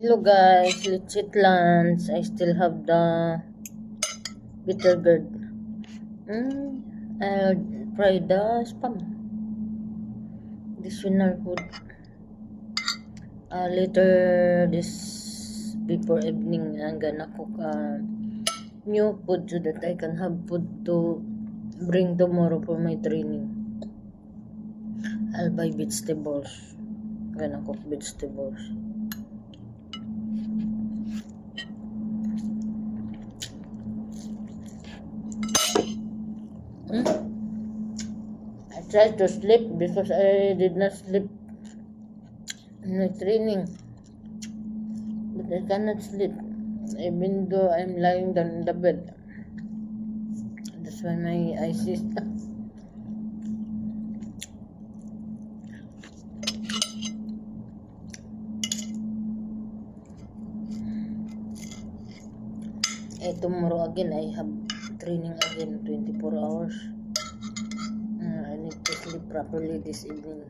Hello guys, let's eat lunch. I still have the bitter gourd. I'll try the spam. This winner food. Later this before evening, I'm gonna cook new food so that I can have food to bring tomorrow for my training. I'll buy vegetables. I'm gonna cook vegetables. I tried to sleep because I did not sleep in my training. But I cannot sleep even though I'm lying down in the bed. That's why my eyes is tomorrow again I have training again 24 hours. I need to sleep properly this evening.